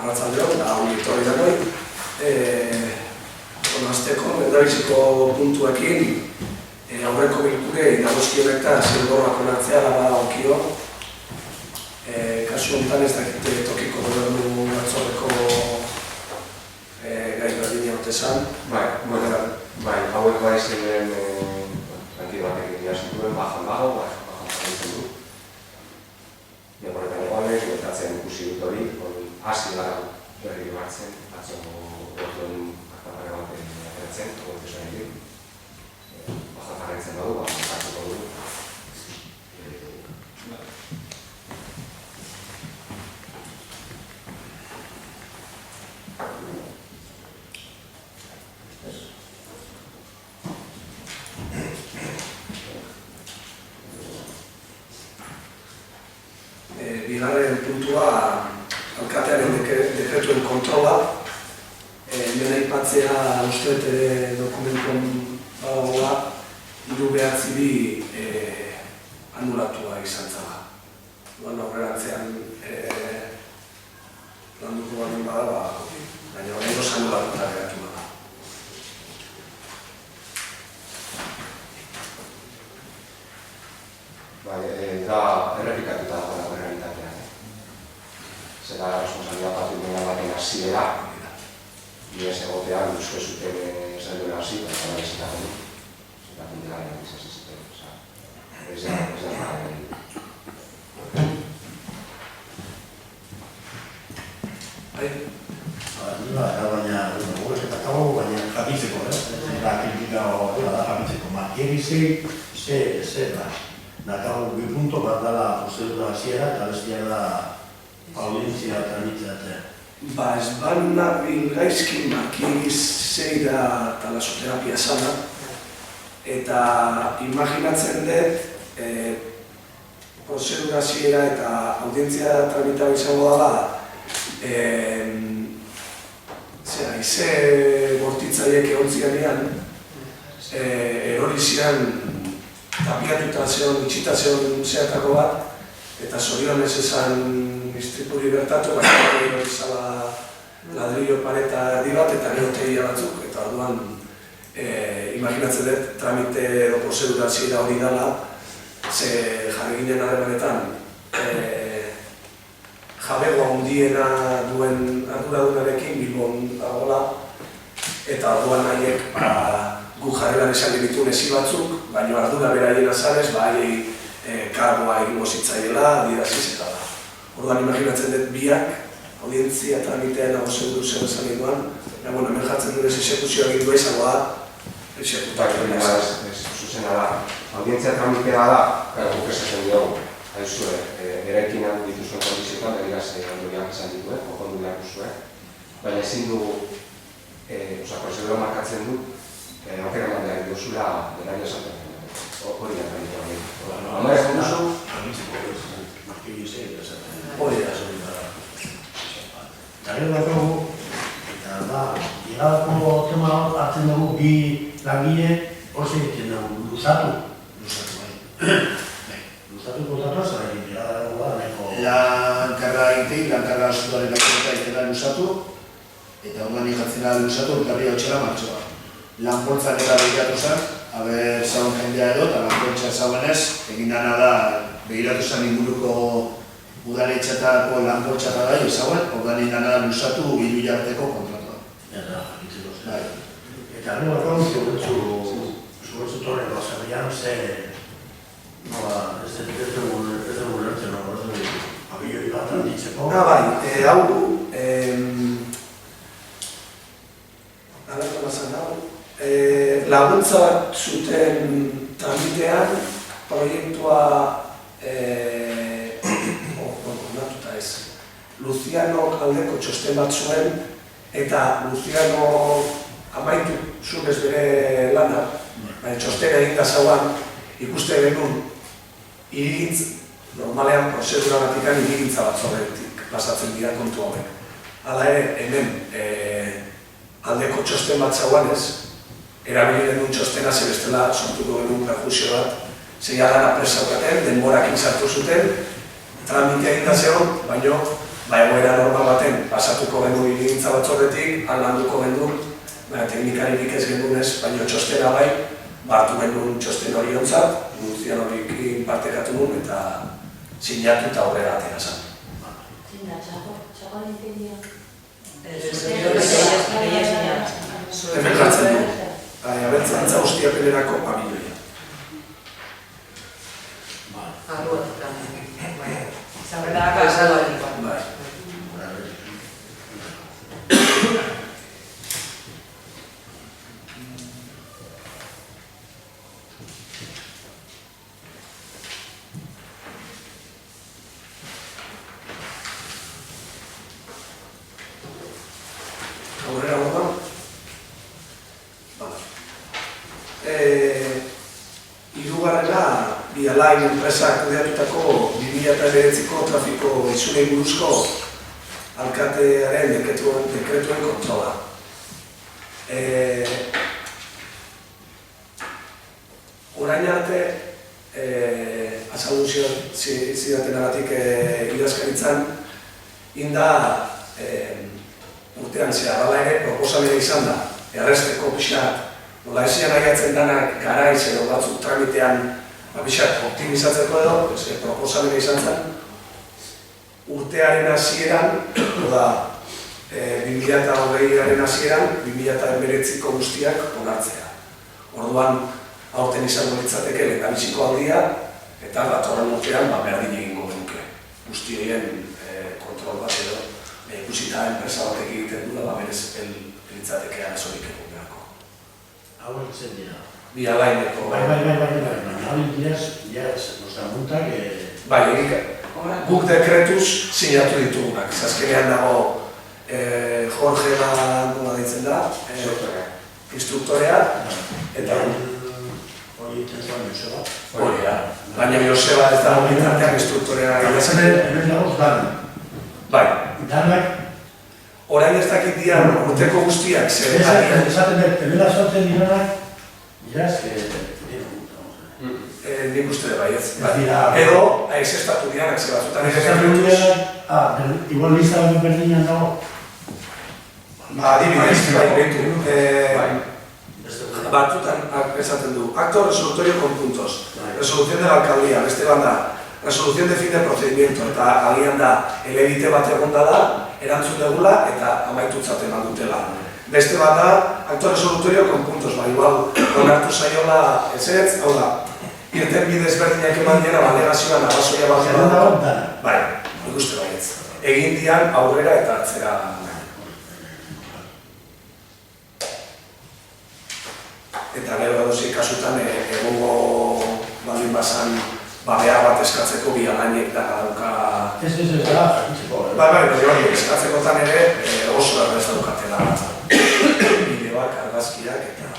arratsaldeon, eta ongi etorri danoi. Azteko, lehendabiziko puntuekin, aurreko bilkurei dagozkionetan zilborrak onartzea laba okio. Kasu honetan ez dakite tokiko gobernu batzordeko gai berdina ote zan. Bai, hauek bai ziren tranquilo batek egia zituen, bajan jarraitzen du. Horretan egoanez, gertatzen ikusi dut hori, hasi gara berri hartzen, atzo gotuen aktarra baten ateratzen, gogoetesan egin. Bajan jarraitzen badu, hartuko du. Bigarren puntua, alkatearen dekretuen kontrola. Hemen aipatzea usteet dokumentuan badagoa, 3-2 anulatua izan zela. Aurrerantzean landuko baren bada, baina horrengoz anulatuta geratu da. Da errepikatuta dagoela errealitatea. Zera responsabilidad patrimonial baten hasiera, ies egotea luzko zuten zailuela hasi, eta bezitako du. Eta puntilaren izasi zuten. Ez da gara. Baina, baina jakitzeko, eta kritika jakitzeko. Erizei, zer da? Nakago, bi punto bat dala prozedura hasiera eta bestia da audientzia tramitzatzea. Ez nabil gaizki makiz zeira talasoterapia zana, eta imaginatzen dut prozedura hasiera eta audientzia tramita izango dela ize bortitzaiek egontzianean erori ziren tapiatuta zeon, itxita zeon zehatako bat, eta zorionez esan istripuri bertatu, baina hori zala ladrillo pareta erdi bat, eta gero tegia batzuk, eta orduan imaginatzen dut tramite edo prozedura hasiera hori dela, ze jarri ginen harremanetan jabegoa handiena duen arduradunarekin Bilbon dagoela, eta orduan nahiek gu jarreran esan genituen ezi batzuk, baina ardura beraien azanez, haiei kargoa egingo zitzaiela, adieraziz eta da. Orduan imaginatzen dut biak, audientzia tramitea nago seguru zer esan genduan, hemen jartzen duen exekuzioa gindu izango da, exekutak egin ez. Zuzena da, audientzia tramitea da, guk esaten diogu, haizue, eraikin hau dituzuen kondizioetan, begiraz ondoriak izan dituen, okondu behar duzue, baina ezin dugu, prozedura markatzen du, aukera eman behar duzula delaria esaten hori da tramitea hori. Amara egon duzu? Hori da. Gero dakagu, eta da, iradako tema hartzen dugu bi langile hori egiten dugu, luzatu. Luzatu kontatu, zara egin, iradako da, neko... Lankarra egitei, lankarra asuntoaren baketa iztela luzatu, eta ongan ikatzena luzatu, urtarri hau txera martxoa. Lanpoltzak eta begiratu zen, haber zaun jendea edo, eta lanpoltza zauenez, egin dana da, begiratu zen inguruko udaletxatako lanpoltzaka da, zauen, ordan egin dana da luzatu 3 hilabeteko kontratua. Eta jakitzeko zen. Eta gero bakon, zugotzu torreko, zerrian, ez dugu lertzen, abioi bat handitzeko. Laguntza bat zuten tramitean, proiektua onartuta ez. Lucianok aldeko txosten bat zuen, eta Luciano amaitu zunez bere lana, baina txostena eginda zauan, ikuste genuen irigintz, normalean prozedura batikan irigintza bat zorretik pasatzen dira kontu hauek. Hala ere, hemen aldeko txosten bat zauan ez, erabili genuen txostena zebestela sortuko genuen perjuzio bat, zeia gana presa okaten, denborakin sartu zuten, tramitea egin da zeon, baina egoera normal baten pasatuko genuen hirigintza batzordetik, landuko genuen, teknikaririk ez genuen baina txostena bai, hartu genuen txosten hori ontzat, Luzian horrekin partekatu nuen eta sinatu eta aurrera atera zen. Zinda, txako nintendia? Hemen jartzen du. Abertzantza Ustiapenerako pamiloia. Zaurrerako esaldoa. Bai. Aurrera gorda? Hirugarrena, Bialain enpresak kudeatutako 2009ko trafiko isunei buruzko alkatearen dekretuen kontrola. Orain arte, azaldu zidatenagatik idazkaritzan, inda urtean zehar, hala ere, proposamena izan da, erresteko pixat, nola ezian aiatzen danak garaiz edo batzuk tramitean pixat optimizatzeko edo, proposamena izan zen, urtearen hasieran, oda 2020aren hasieran, 2019ko guztiak onartzea. Orduan, aurten izango litzateke lehendabiziko aldia, eta datorren urtean berdin egingo genuke. Guzti horien kontrol bat edo, ikusita enpresa batek egiten duela, berez litzateke arazorik egun beharko. Hauek zen dira. Bialaineko... Bai, hauek diraz, multak... Bai, guk dekretuz sinatu ditugunak. Azkenean dago Jorge nola ditzen da, instruktorea, eta... Hori iten zuen Joseba. Hori da. Baina Joseba ez da bitartean instruktorea gaitzen. Hemen dagoz danak. Bai. Danak... Orain ez dakit dian urteko guztiak zer ari. Esaten dut, hemen da sortzen diranak, iraz, nik uste de bai ez. Edo, ez estatu dianak zer batzutan ere dekretuz. Igual lista bat berdinan dago. Adibidez, bai, behitu. Batzutan esaten du, acto resolutorio con puntos, resolución de la alcaldía, beste banda, resolución de fin de procedimiento, eta agian da, elegite bat egonda da, erantzun degula eta amaitutzaten aldutela. Beste bat da, acto resolutorio con puntos, igual, onartu zaiola ez, hau da, irten bidez berdinak eman dira, balegazioan arrazoia bat da, bai, ikuste baietz. Egin dian aurrera eta atzera. Eta gero edozik kasutan egongo baldin bazan behar bat eskatzeko Bialainek dara dauka... Ez da, jakitzeko. Bai, hori eskatzekotan ere oso errez daukatela bideoak, argazkiak eta...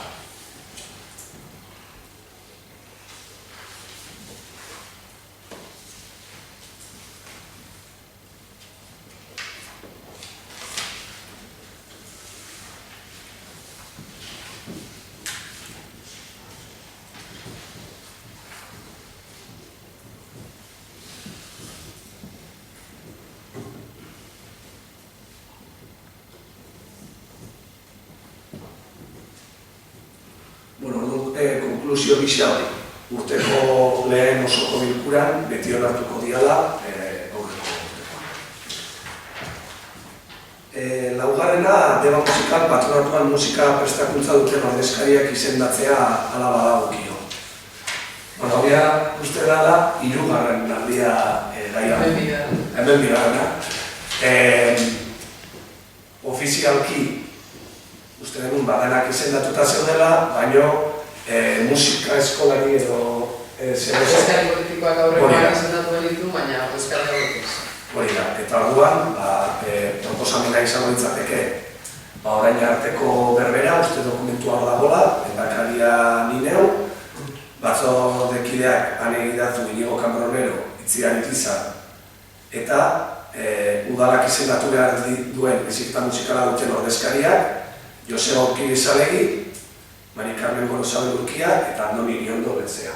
Konklusio gisa hori, urteko lehen osoko bilkuran beti onartuko diala aurreko urtekoa. Laugarrena, deba musikal patronatuan musika prestakuntza duten ordezkariak izendatzea hala badagokio. Hori uste da, hirugarren aldia gaian. Hemen bigarrena. Ofizialki, uste denun badenak izendatuta zeudela, baino musika eskolari edo... Ordezkari politikoak aurrekoan izendatu benitu, baina ordezkari aurrekoz. Hori da, eta orduan, proposamena izango ditzateke, orain arteko berbera, uste dokumentua hor dagoela, lehendakaria ni neu, batzordekideak ane egidatu Inigo Cambronero, Itziar Itizar, eta udalak izendatu behar duen ezikta musikala duten ordezkariak, Joseba Urkibizalegi, Mari Carmen Gorosabel Urkia eta Andoni Iriondo betzea.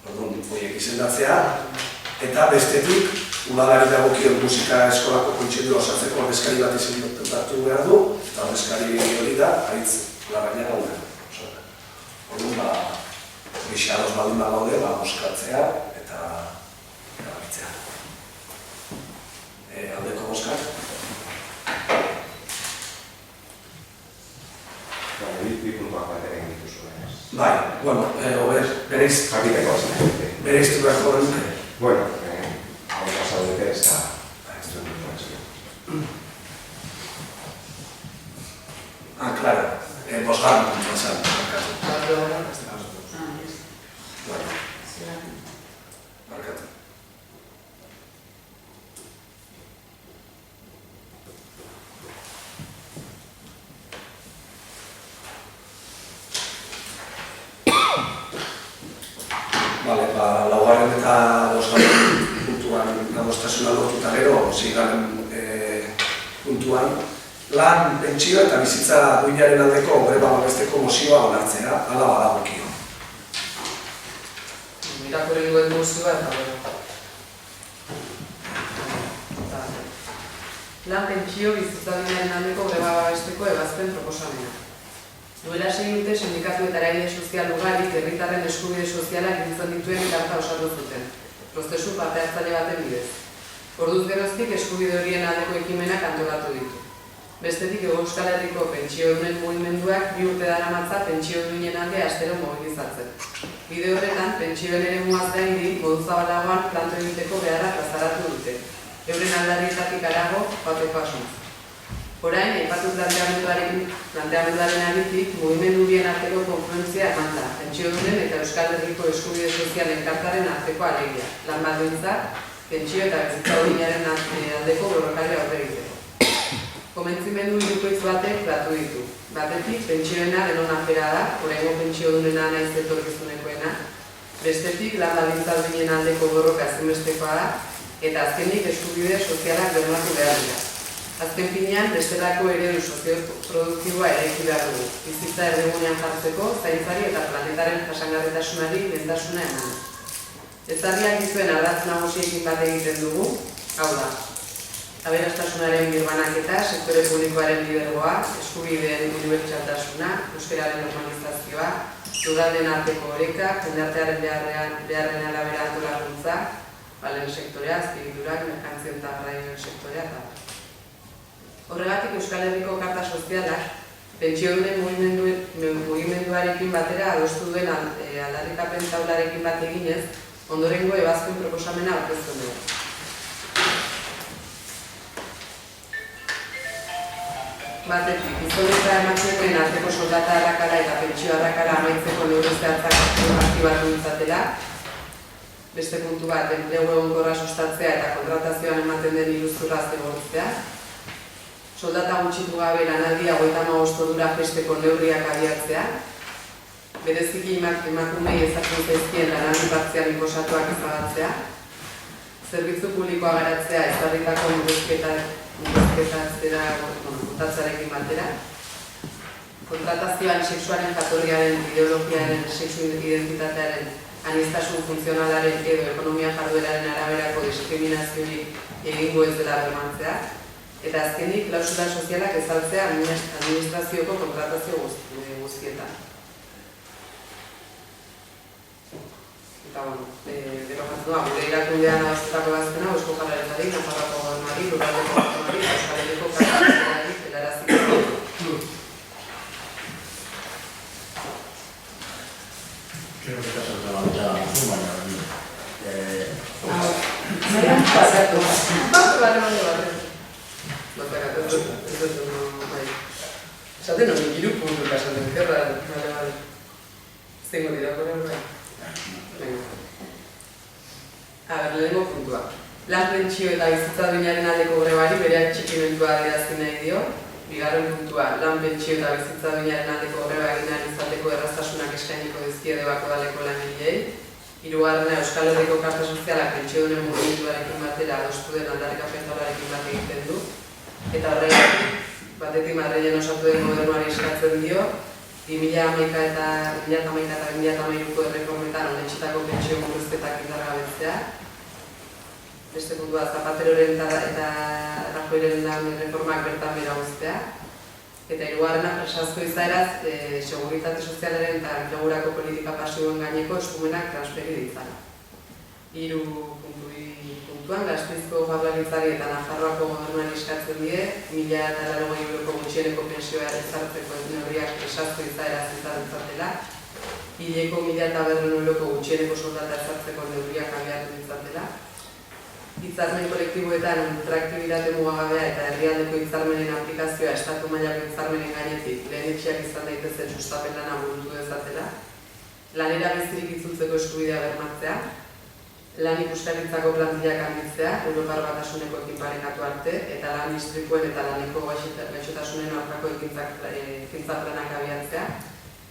Orduan, horiek izendatzea, eta bestetik udalari dagokion musika eskolako kontseilua osatzeko ordezkari bat izendatu behar du, eta ordezkari hori da, Aritz Larrañaga Urrea. Orduan, gixados baldin bagaude, boskatzea eta erabakitzea. Aldeko boskak? Bi puntuak bat ere dituzu. Bai, bueno, bereiz Jakiteko zen. bereiztu beharko genuke. Bueno, hau zaudete ez da. Claro, bosgarren puntua zen. Bueno, markatu. Bale, laugarren eta bosgarren puntuan adostasuna lortuta gero, seigarren puntuan, lan, pentsio eta bizitza duinaren aldeko greba babesteko mozioa onartzea, hala badagokio. Irakurri mozioa eta lan, pentsio, bizitza duinaren aldeko greba babesteko ebazpen proposamena. Duela 6 urte sindikatu eta eragile sozial ugarik herritarren eskubide sozialak biltzen dituen karta osatu zuten, prozesu parte hartzaile baten bidez. Orduz geroztik eskubide horien aldeko ekimenak antolatu ditu. Bestetik Euskal Herriko pentsiodunen mugimenduak 2 urte daramatza pentsiodunen alde astero mobilizatzen. Bide horretan, pentsioen eremuaz gaindi modu zabalagoan planto egiteko beharra plazaratu dute, euren aldarrietatik harago joateko asmoz. Orain, aipatu planteamenduaren aritik, mugimendu bien arteko konfluentzia eman da, pentsiodunen eta Euskal Herriko eskubide sozialen kartaren arteko alegia, lan baldintzak, pentsio eta bizitza duinaren aldeko borrokari aurre egiteko. Komentzimendu hirukoitz batek batu ditu. Batetik, pentsioena denon afera da, oraingo pentsiodunena naiz etorkizunekoena. Bestetik, lan baldintza duinen aldeko borroka ezinbestekoa da, eta azkenik eskubide sozialak bermatu behar dira. Azken finean, bestelako eredu sozioproduktiboa eraiki behar dugu, bizitza erdigunean jartzeko, zaintzari eta planetaren jasangarritasunari lehentasuna eman. Ezarriak dituen ardatz nagusiekin bat egiten dugu, hau da, aberastasunaren birbanaketa, sektore publikoaren lidergoa, eskubideen unibertsaltasuna, euskararen normalizazioa, lurraldeen arteko oreka, jendartearen beharren arabera antolakuntza, balen sektorea, azpigiturak, merkantzien eta garraioen sektorea eta. Horregatik Euskal Herriko Karta Sozialak pentsiodunen mugimenduarekin batera adostu duen aldarrikapen taularekin bat eginez, ondorengo ebazpen proposamena aurkeztu dugu. Batetik, gizon eta emakumeen arteko soldata arrakala eta pentsio arrakala amaitzeko neurri zehatzak aktibatu ditzatela. Beste puntu bat, enplegu egonkorra sustatzea eta kontratazioan ematen den iruzurra zigortzea. Soldata gutxitu gabe lanaldia 55 ordura jaisteko neurriak abiatzea. Bereziki emakumei ezartzen zaizkien lanaldi partzial inposatuak ezagatzea. Zerbitzu publikoa garatzea ezarritako murrizketatzera mutatzarekin batera. Kontratazioan sexuaren jatorriaren, ideologiaren, sexu identitatearen, aniztasun funtzionalaren edo ekonomia jardueraren araberako diskriminaziorik egingo ez dela bermantzea. Eta azkenik, klausula sozialak ezartzea administrazioko kontratazio guztietan. Eta, derogatua, gure irakundean adostutako baztena, Eusko Jaurlaritzari, Nafarroako Gobernuari, Lurraldeko Gobernuari, Euskal Herriko Karta Sozialari helaraziko. Creo que estás hablando ya baina Zeran pasatu. Esaten hori, 3 puntu esaten, gerra, bale. Zengo dira, koren bai. Lehenengo puntua. Lan pentsio eta bizitza duinaren aldeko grebari bereak txikimentua adierazten nahi dio. Bigarren puntua, lan pentsio eta bizitza duinaren aldeko greba egin ahal izateko erraztasunak eskainiko dizkie Debako Udaleko langileei. Hirugarrena, Euskal Herriko Karta Sozialak pentsiodunen mugimenduarekin batera adostu den aldarrikapen taularekin bat egiten du. Eta horregatik, batetik Madrilen osatu den gobernuari eskatzen dio, 2011 eta 2013ko erreformetan onetxetako pentsio murrizketak indargabetzea. beste puntua Zapateroren eta Rajoyren lan reformak bertan bera uztea. Eta hirugarrena presazko izaeraz, seguritate sozialaren eta enplegurako politika pasiboen gaineko eskumenak transferi ditzala. 3 puntuan, Gasteizko Jaurlaritzari eta Nafarroako gobernuan eskatzen die, 1.080 euroko gutxieneko pensioa ezartzeko neurriak presazko izaeraz ditzatela, hileko 1.500 euroko gutxieneko soldata ezartzeko neurriak abiatu ditzatela, hitzarmen kolektiboetan ultraaktibitate mugagabea eta herrialdeko hitzarmenen aplikazioa estatu mailako hitzarmenen gainetik lehenetxeak izan daitezen sustapen lana burutu dezatela, lanera bizirik itzultzeko eskubidea bermatzea, lan ikuskaritzako plantillak handitzea, Europar Batasunekoekin parekatu arte, eta lan istripuen eta laneko gaixotasunen aurkako ekintza planak abiatzea,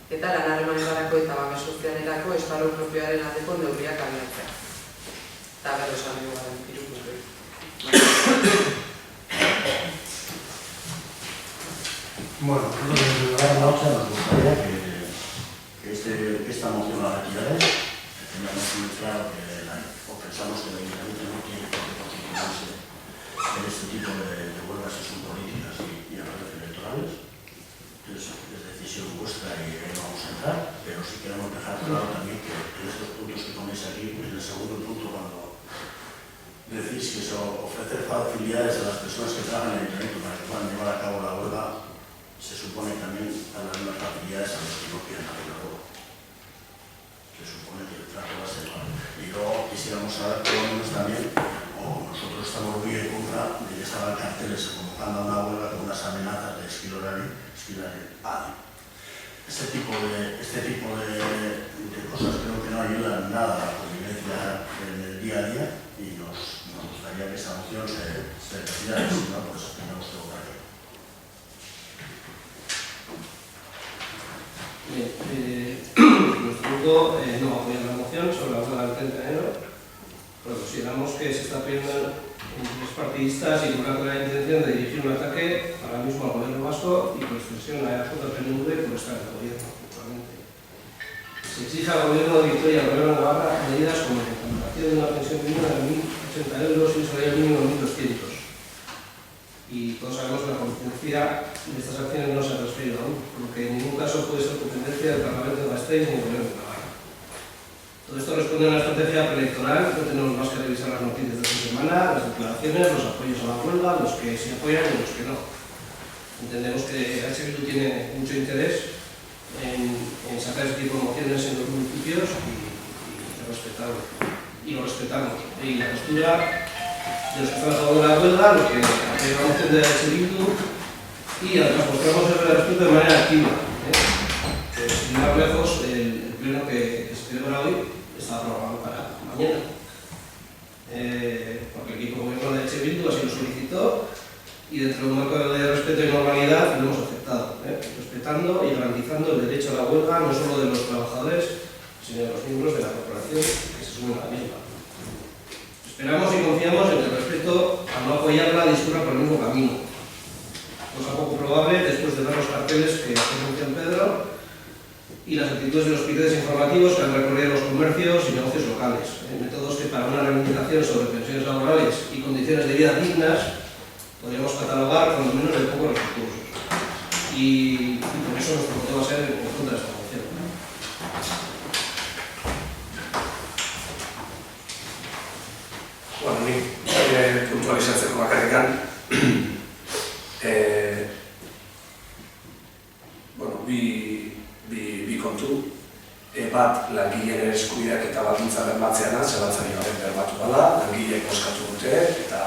eta lan harremanetarako eta babes sozialerako esparru propioaren aldeko neurriak abiatzea. Eta berro esan dugu garen, 3 puntuei. Bueno, en lugar de la otra, nos gustaría que esta moción la retirarais, que tengamos muy claro que pensamos que el Ayuntamiento no tiene por qué constituirse en este tipo de huelgas que son políticas y a veces electorales. Entonces, es decisión vuestra y ahí no vamos a entrar, pero sí queremos dejar claro también que estos puntos que ponéis aquí, en el segundo punto, cuando decís que se ofrecer facilidades a las personas que trabajan en el Ayuntamiento para que puedan llevar a cabo la huelga, se supone también a las mismas facilidades a los que no quieren hacer la huelga. Se supone que el trato va a ser igual. Y luego quisiéramos saber por lo menos también, o nosotros estamos muy en contra de que estaban carteles convocando a una huelga con unas amenazas de esquilorari. Este tipo de cosas creo que no ayudan nada a la convivencia en el día a día y nos gustaría que esa moción se retirara, si no, pues tenemos que votar. Nuestro grupo no apoya la moción sobre la huelga del 30 de enero, pero consideramos que se está pidiendo intereses partidistas y con una clara intención de dirigir un ataque ahora mismo al gobierno vasco y por extensión a la JPNV por estar en el gobierno actualmente. Se exige al gobierno de Vitoria y al gobierno de Navarra medidas como la implementación de una pensión mínima de 1.080 euros y un salario mínimo de 1.200. Y todos sabemos que la competencia de estas acciones no se ha transferido aún, por lo que en ningún caso puede ser competencia del Parlamento de Gasteiz ni del Gobierno de Navarra. Todo esto responde a una estrategia preelectoral, no tenemos más que revisar las noticias de esta semana, las declaraciones, los apoyos a la huelga, los que se apoyan y los que no. Entendemos que Bildu tiene mucho interés en sacar este tipo de mociones en los municipios y respetarlo. Y lo respetamos. Y la postura de los que están a favor de la huelga, los que apoyan la moción de Bildu, y además mostramos el respeto de manera activa. Sin ir más lejos, el pleno que se celebra hoy está programado para mañana. Porque el equipo gobierno de Bildu así lo solicitó y dentro de un marco de respeto y normalidad lo hemos aceptado, respetando y garantizando el derecho a la huelga no solo de los trabajadores, sino de los miembros de la corporación que se sumen a la misma. Esperamos y confiamos en que el respeto a no apoyarla discurra por el mismo camino, cosa poco probable después de ver los carteles que anuncian Pedro y las actitudes de los piquetes informativos que han recorrido los comercios y negocios locales, métodos que para una reivindicación sobre pensiones laborales y condiciones de vida dignas podríamos catalogar con lo menos de pocos recursos. Y por eso nuestro voto va a ser en contra de esta moción. Bueno, ni puntualizatzeko bakarrikan, bueno, bi kontu, bat langileen eskubideak eta baldintza bermatzeana, zelantzari gabe bermatu dela, langileek bozkatu dute eta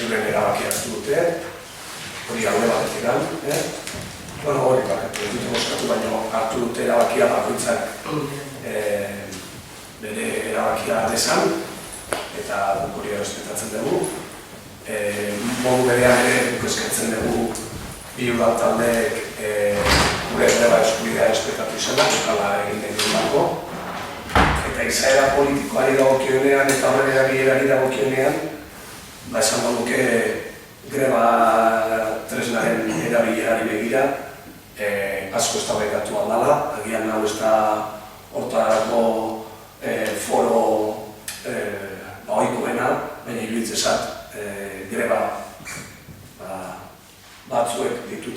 euren erabakia hartu dute, hori alde batetik. Bueno, hori ez dute bozkatu, baina hartu dute erabakia bakoitzak bere erabakia desan, eta guk hori errespetatzen dugu. Modu berean ere guk eskatzen dugu bi udal taldeek gure greba eskubidea errespetatu izela, lokala egin den bako. Eta izaera politikoari dagokionean eta horren erabilerari dagokionean, esango duke greba tresnaren erabilerari begira asko eztabaidatu aldala, agian hau ez da hortarako foro ohikoena, baina iruditzen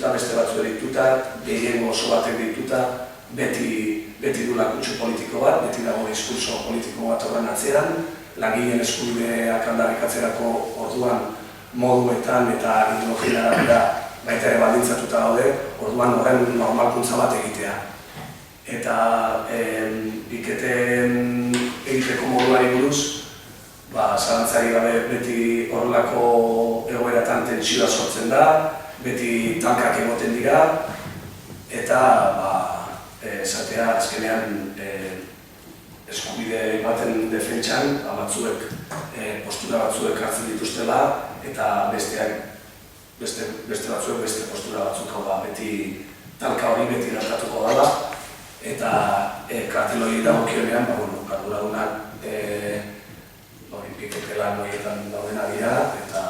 dituta, beste batzu dituta, gehiengo oso batek dituta, beti du lakutxu politiko bat, beti dago diskurso politiko bat horren atzean, langileen eskubideak aldarrikatzerako orduan moduetan eta ideologiara arabera baita ere baldintzatuta daude, orduan horren normalkuntza bat egitea. Eta piketen egiteko moduari buruz, zalantzari gabe beti horrelako egoeratan tentsioa sortzen da, beti tankak egoten dira, eta esatea azkenean eskubide baten defentsan, batzuek postura batzuek hartzen dituztela, eta beste batzuek beste postura batzuk hau da, beti talka hori beti gertatuko dela, eta karteloi dagokionean, arduradunak piketela horietan daudena dira, eta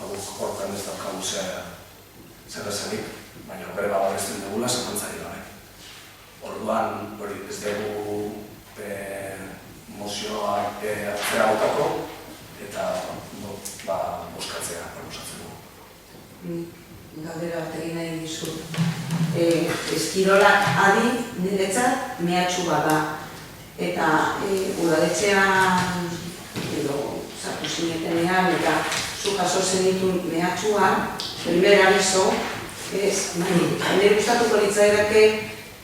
horretan ez daukagu zer esanik, baina bere babesten dugula zalantzari gabe. Orduan, ez dugu mozioak hartzea botako, eta boskatzea proposatzen dugu. Galdera bat egin nahi dizut. Eskirolak adi niretzat mehatxu bat da. Eta udaletxean edo sartu zinetenean eta zu jaso zenitun mehatxuan, primer aviso, nire gustatuko litzaidake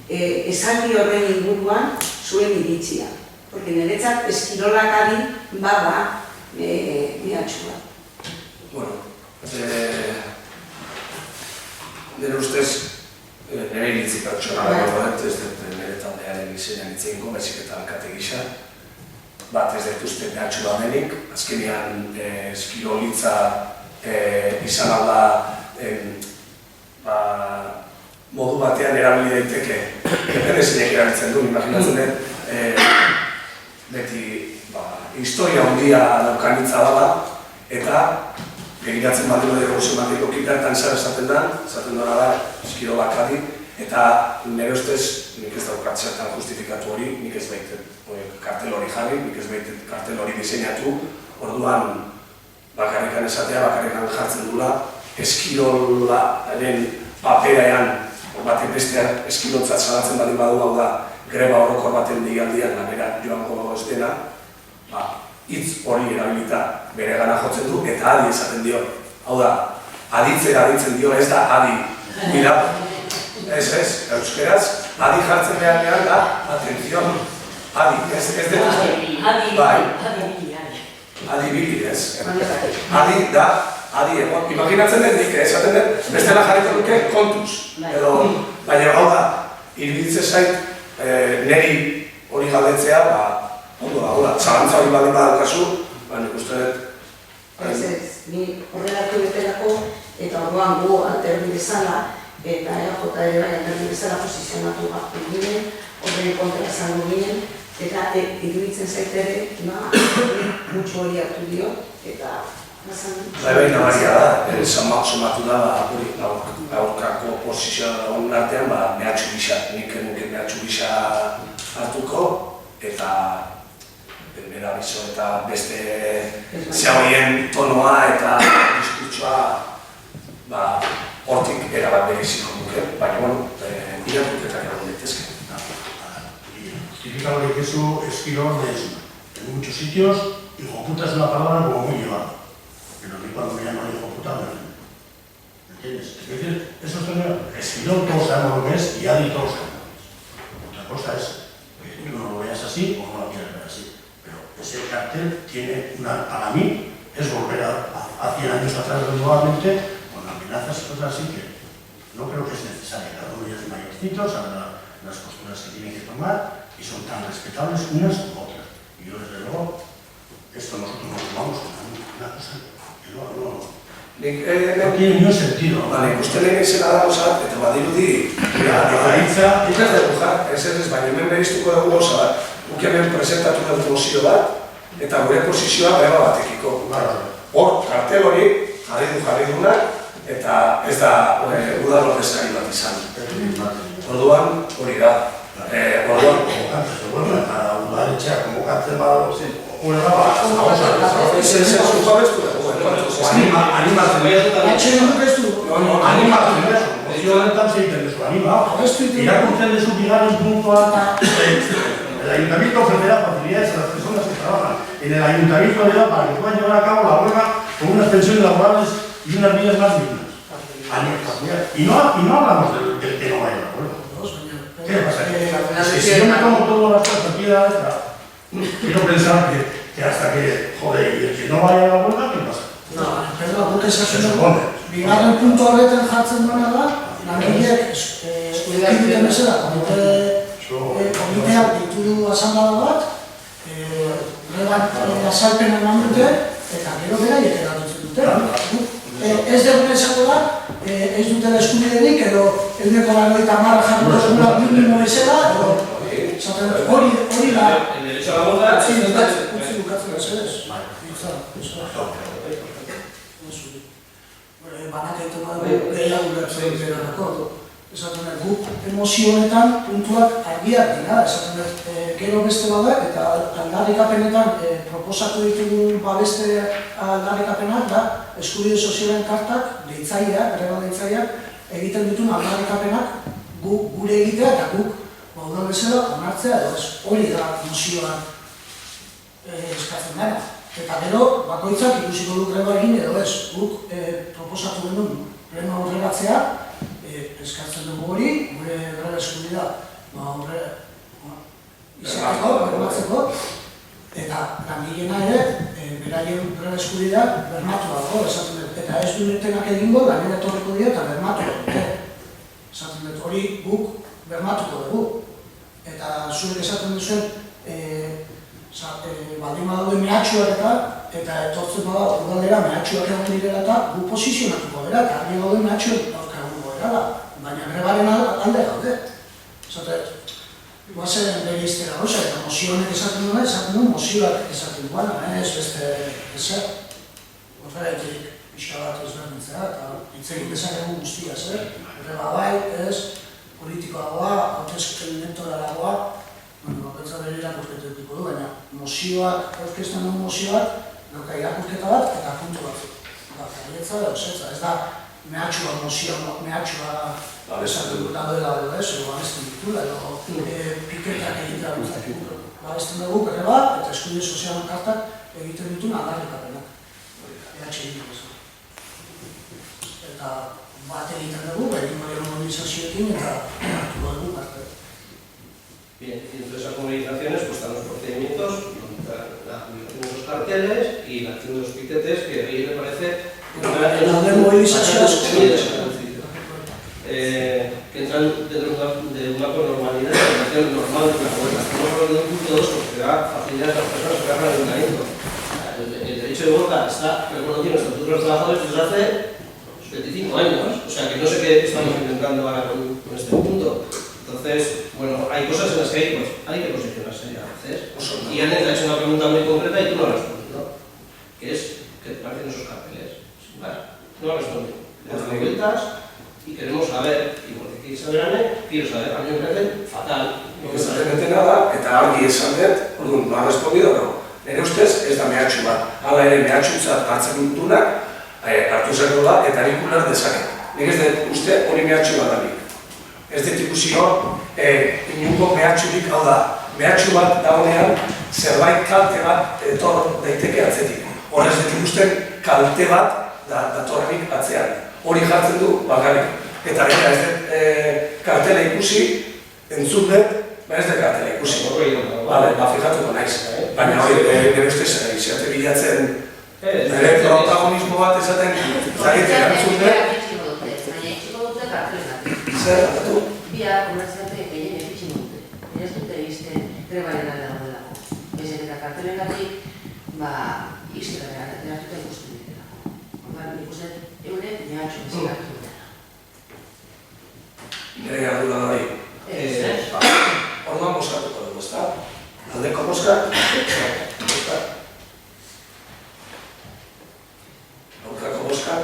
esaldi horren inguruan zuen iritzia. Porque niretzat eskirolak adi bada mehatxua. Bueno, nire ustez, nire iritzi pertsonala ez dut nire taldearen izenian itzegingo, baizik eta alkate gisa. Bat ez dut uste mehatxu denik, azkenean eskirolitza izan alda modu batean erabili daiteke, dependezinek erabiltzen du, imaginatzen dut, beti historia handia daukanitza dela, eta begiratzen badilo dugu zen batiko kipertan zer esaten da, eskirolak adi, eta nire ustez, nik ez daukat zertan justifikatu hori, nik ez baitet kartel hori jarri, nik ez baitet kartel hori diseinatu, orduan bakarrikan esatea, bakarrikan jartzen dula, eskirolaren paperean, batek bestean eskirotzat salatzen baldin badu, hau da, greba orokor baten deialdian lanera joango ez dena, hitz hori erabilita bere gana jotzen du, eta adi esaten dio. Hau da, aditzen dio, ez da adi. Mira, ez, euskeraz, adi jartzen beharrean da, atención, adi, ez dut. Adi bili, ez. Adi da, adi egon. Imaginatzen den nik, esaten den, bestela jarriko duke kontuz. Baina hau da, iruditzen zait, niri hori galdetzea, ondo da, zalantza hori baldin badaukazu, nik uste dut. Ni horrelatu betelako, eta orduan gu alderdi bezala, eta EJ ere bai alderdi bezala posizionatu bat ginen, horren kontra izango ginen, eta iruditzen zaitere, mutxu hori hartu dio, eta Bai, nabaria da, somatu da, aurkako posizioa dagoen artean, mehatxu gisa, nik nuke mehatxu gisa hartuko, eta bera bizo eta beste zehoien tonoa eta diskurtsoa hortik erabat bereziko nuke, baina, bueno, irakurketak erabat daitezke. Justifica lo que eso Esquirón en muchos sitios, hijo puta es una palabra como muy llevada. Pero que cuando me llaman hijo puta me ofende. ¿Me entiendes? Es decir, eso es Esquirón, todos sabemos lo que es, y Adi todos sabemos lo que es. Otra cosa es que tú no lo veas así o no lo quieras ver así. Pero ese cartel tiene para mí, es volver a 100 años atrás nuevamente con amenazas y cosas así que no creo que es necesario. Cada uno ya es mayorcito, sabrá las posturas que tienen que tomar y son tan respetables unas como otras. Y yo, desde luego, esto nosotros nos tomamos como una cosa que no tiene ningún sentido. Bale, uste lehen izena da gozat, eta badirudi, ez dugu ez baina hemen beriztuko dugu goza bat, guk hemen presentatu dut mozio bat, eta gure posizioa beba batekiko. Hor, kartel hori, jarri dunak, eta ez da udar ordezkari bat izan. Orduan, hori da. Orduan, para udaletxea, convocatzen badago, animatzen mozio honetan zeiten duzu, anima. Irakurtzen duzu bigarren puntua, el ayuntamiento ofrecerá facilidades a las personas que trabajan en el ayuntamiento de León para que puedan llevar a cabo la huelga con unas pensiones laborales y unas vidas más dignas. Y no hablamos del que no vaya a la huelga. ¿Qué pasa? Si yo me tomo todas las cosas aquí a esta, quiero pensar que hasta que, joder, y el que no vaya a la huelga, ¿qué pasa? Guk esaten dugu, bigarren puntu horretan jartzen duena da, langileek eskubideen bezala, komiteak ditu du asanblada bat, azalpena eman dute, eta gero beraiek erabiltzen dute. Ez dugu esako da, ez dutela eskubiderik, edo 190 jarri dugula minimo bezala, edo hori da. El derecho a la huelga Utzi bukatzen ez. Banakaitu badu gehiago bertzen berarako. Esaten dut, guk emozio honetan puntuak argiak dira. Esaten dut, gero beste badak eta aldarrikapenetan proposatu ditugun beste aldarrikapenak da eskubide sozialen kartak, deitzaileak, greba deitzaileak, egiten ditun aldarrikapenak gure egitea eta guk baudan bezala onartzea edo ez. Hori da emozioan eskatzen dara. Eta gero, bakoitzak ikusiko du greba egin edo ez. Guk proposatu genuen pleno aurreratzea, eskatzen dugu hori, gure greba eskubidea izateko, bermatzeko, eta langileena ere, beraien greba eskubidea bermatu dago, esaten dut. Eta ez dutenak egingo, lanera etorriko dira eta bermatu dute. Esaten dut, hori guk bermatuko dugu. Eta zuek esaten duzuen, baldin badaude mehatxuak eta etortzen bada udalera mehatxuak egon direla eta gu posizionatuko dira, eta argi daude mehatxuak egongo dira, baina grebaren alde gaude. Zatet, guazen bereiztera gauza, eta mozionek esaten duen mozioak esaten duena, ez beste ezer. Horregatik pixka bat ezberdintzea, eta hitz egin dezakegu guztia, greba bai, ez, politikoagoa, hautesken elektoralagoa, bakoitza bere irakurketa edukiko du, baina mozioak, aurkezten duen mozioak, dauka irakurketa bat eta puntu batzuk. Baietza edo zetza, ez da mehatxua mehatxua dagoela edo ez, edo babesten ditula, edo piketak egitea dutzak. Babesten dugu greba eta eskubide sozialen kartak egiten dituen aldarrikapenak. Egiteko ez. Eta bat egiten dugu, egin baino mobilizazioekin eta hartuko dugu parte. Bien, y entre esas movilizaciones pues están los procedimientos, la publicación de los carteles y la acción de los piquetes, que a mí me parece la de movilizaciones que entran dentro de una normalidad, de una relación normal de la huelga. Estamos hablando de un punto 2 porque da facilidad a las personas que hagan el ayuntamiento. El derecho de huelga está reconocido en el Estatuto de los Trabajadores desde hace 25 años, o sea que no sé qué estamos intentando ahora con este punto. Entonces, bueno, hay cosas en las que hay que posicionarse a veces. Y alguien te ha hecho una pregunta muy concreta y tú no has respondido. Que es, ¿qué te parecen esos carteles? Vale, no has respondido. Le damos vueltas y queremos saber, y porque quieres saber, quiero saber, a mí me parece fatal. No ez da nada, eta argi esan dut, orduan, no ha respondido, no. Nire ustez, ez da mehatxu bat. Hala ere mehatxutzat hartzen dutunak, hartu zerro da, eta nik uler dezaket. Nik ez dut uste hori mehatxu bat da. Ez dut ikusi hor, inungo mehatxurik hau da. Mehatxu bat dagoenean, zerbait kalte bat etor daiteke atzetik. Horrez dut ikusten kalte bat datorrenik atzean. Hori jartzen du bakarrik. Eta gara ez dut kartela ikusi, entzun dut, ez dut kartela ikusi. Bale, fijatuko naiz. Baina hori, nire ustez, izate bilatzen, nire protagonismo bat esaten, zagetzen entzun dut. Zer, atatu? Bia, komerziante, gehien efitxin dute. Ez dute izten grebaren alde dagoelako. Ezen eta kartelen gatik, iztera eratuta ikusten dira. Orduan, nik uste, euren mehatxu bezala hartu dira. Nire ardura da hori. Orduan boskatuko dugu, ezta? Aldeko boskak? Boskak? Aurkako boskak?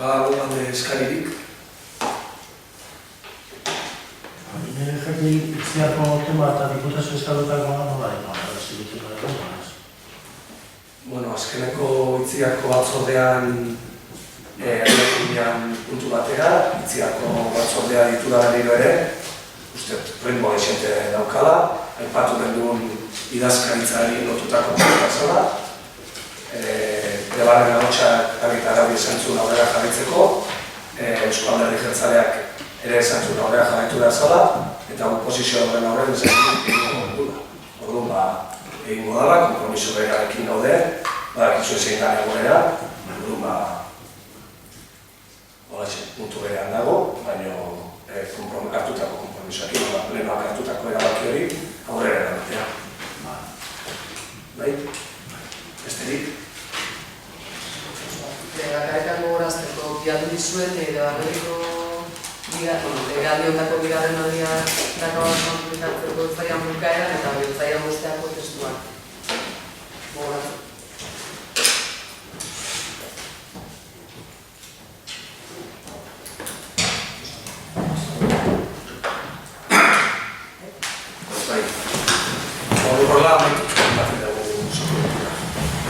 Alde eskaririk. Nire jakin itziako tema eta diputazio eskadutakoa nola zirutzen da. Bueno, azkeneko itziako batzordean puntu batera, itziako batzordea ditu da berriro ere, uste ritmo gexente daukala, aipatu den duen idazkaritzari lotutako zela, Debarren ahotsak eta arabi esan zuen aurrera jarraitzeko, Eusko Alderdi Jeltzaleak ere esan zuen aurrera jarraitu behar zela, eta oposizio horren aurren esan zuen dugula. Orduan, egingo dala, konpromiso berarekin gaude, badakizu ezein da egoera, orduan, puntu berean dago, baina hartutako konpromisoak, plenoak hartutako erabaki hori, aurrera eramatea. Bai? Besterik? Bakarrekan gogorazteko bialdu dizuen, Debarreriko legealdi ondako bigarren aldia dakabatzen aplikatzeko zaian bukaeran, eta hori zaian